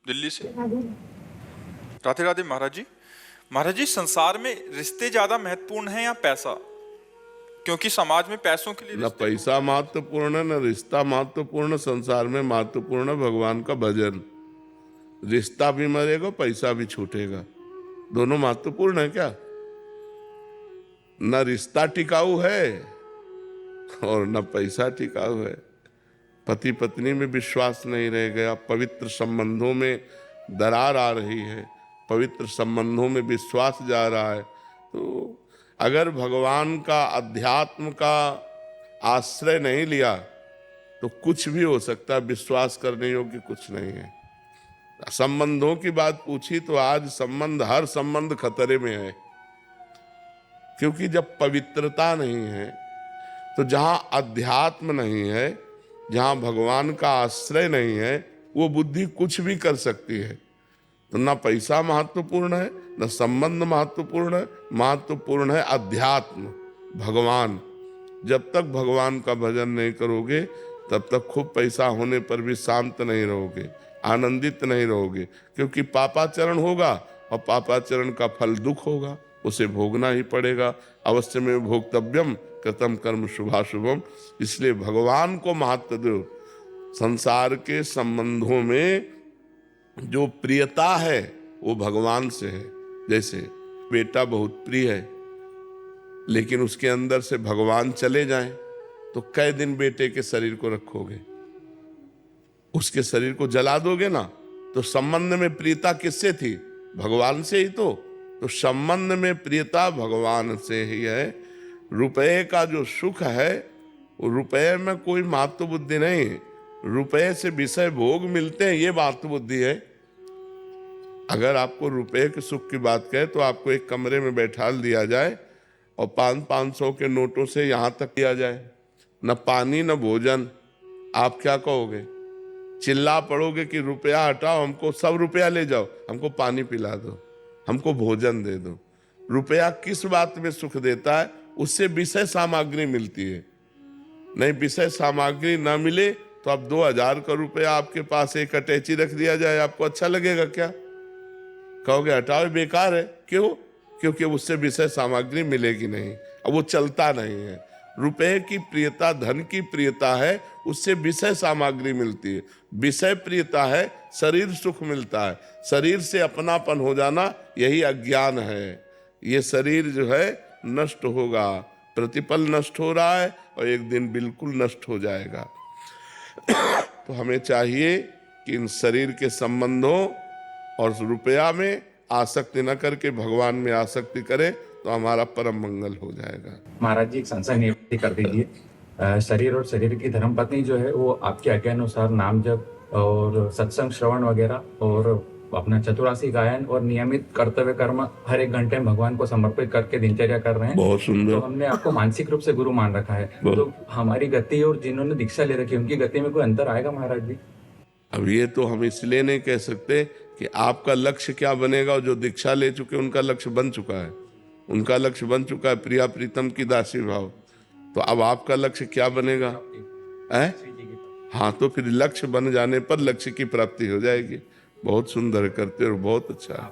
दिल्ली से। राधे राधे महाराज जी। महाराज जी, संसार में रिश्ते ज्यादा महत्वपूर्ण हैं या पैसा? क्योंकि समाज में पैसों के लिए न रिश्ते पैसा महत्वपूर्ण है, न रिश्ता महत्वपूर्ण। संसार में महत्वपूर्ण है भगवान का भजन। रिश्ता भी मरेगा, पैसा भी छूटेगा। दोनों महत्वपूर्ण है क्या? न रिश्ता टिकाऊ है और न पैसा टिकाऊ है। पति पत्नी में विश्वास नहीं रह गया, पवित्र संबंधों में दरार आ रही है, पवित्र संबंधों में विश्वास जा रहा है। तो अगर भगवान का, अध्यात्म का आश्रय नहीं लिया तो कुछ भी हो सकता है। विश्वास करने योग्य कुछ नहीं है। संबंधों की बात पूछी तो आज संबंध, हर संबंध खतरे में है। क्योंकि जब पवित्रता नहीं है तो जहां अध्यात्म नहीं है, जहां भगवान का आश्रय नहीं है, वो बुद्धि कुछ भी कर सकती है। तो ना पैसा महत्वपूर्ण है, न संबंध महत्वपूर्ण है। महत्वपूर्ण है अध्यात्म, भगवान। जब तक भगवान का भजन नहीं करोगे तब तक खूब पैसा होने पर भी शांत नहीं रहोगे, आनंदित नहीं रहोगे। क्योंकि पापाचरण होगा और पापाचरण का फल दुख होगा, उसे भोगना ही पड़ेगा। अवश्य में भोक्तव्यम कृतम कर्म शुभाशुभम। इसलिए भगवान को महत्व दो। संसार के संबंधों में जो प्रियता है वो भगवान से है। जैसे बेटा बहुत प्रिय है, लेकिन उसके अंदर से भगवान चले जाएं तो कै दिन बेटे के शरीर को रखोगे? उसके शरीर को जला दोगे ना। तो संबंध में प्रियता किससे थी? भगवान से ही। तो संबंध में प्रियता भगवान से ही है। रुपए का जो सुख है, वो रुपए में कोई महत्व बुद्धि नहीं। रुपए से विषय भोग मिलते हैं, ये महत्व बुद्धि है। अगर आपको रुपए के सुख की बात कहे तो आपको एक कमरे में बैठा दिया जाए और 500 के नोटों से यहां तक किया जाए, न पानी न भोजन, आप क्या कहोगे? चिल्ला पड़ोगे कि रुपया हटाओ, हमको सब रुपया ले जाओ, हमको पानी पिला दो, हमको भोजन दे दो। रुपया किस बात में सुख देता है? उससे विषय सामग्री मिलती है। नहीं, विषय सामग्री ना मिले तो अब 2000 का रुपया आपके पास एक अटैची रख दिया जाए, आपको अच्छा लगेगा क्या? कहोगे हटाओ, बेकार है। क्यों? क्योंकि उससे विषय सामग्री मिलेगी नहीं, अब वो चलता नहीं है। रुपए की प्रियता धन की प्रियता है, उससे विषय सामग्री मिलती है। विषय प्रियता है, शरीर सुख मिलता है। शरीर से अपनापन हो जाना, यही अज्ञान है। ये शरीर जो है नष्ट होगा, प्रतिपल नष्ट हो रहा है और एक दिन बिल्कुल नष्ट हो जाएगा। तो हमें चाहिए कि इन शरीर के संबंधों और रुपया में आसक्ति न करके भगवान में आसक्ति करें तो हमारा परम मंगल हो जाएगा। महाराज जी, एक संशय निवृत्ति कर दीजिए। शरीर और शरीर की धर्मपत्नी जो है वो आपके आज्ञा अनुसार नाम जप और सत्संग श्रवण वगैरह और अपना चतुरासी गायन और नियमित कर्तव्य कर्म हर एक घंटे में भगवान को समर्पित करके दिनचर्या कर रहे हैं। बहुत सुंदर। तो हमने आपको मानसिक रूप से गुरु मान रखा है। तो हमारी गति और जिन्होंने दीक्षा ले रखी है उनकी गति में कोई अंतर आएगा महाराज जी? अब ये तो हम इसलिए नहीं कह सकते कि आपका लक्ष्य क्या बनेगा। और जो दीक्षा ले चुके उनका लक्ष्य बन चुका है, उनका लक्ष्य बन चुका है प्रिया प्रीतम की दासी भाव। तो अब आपका लक्ष्य क्या बनेगा? है? हाँ, तो फिर लक्ष्य बन जाने पर लक्ष्य की प्राप्ति हो जाएगी। बहुत सुंदर करते और बहुत अच्छा है।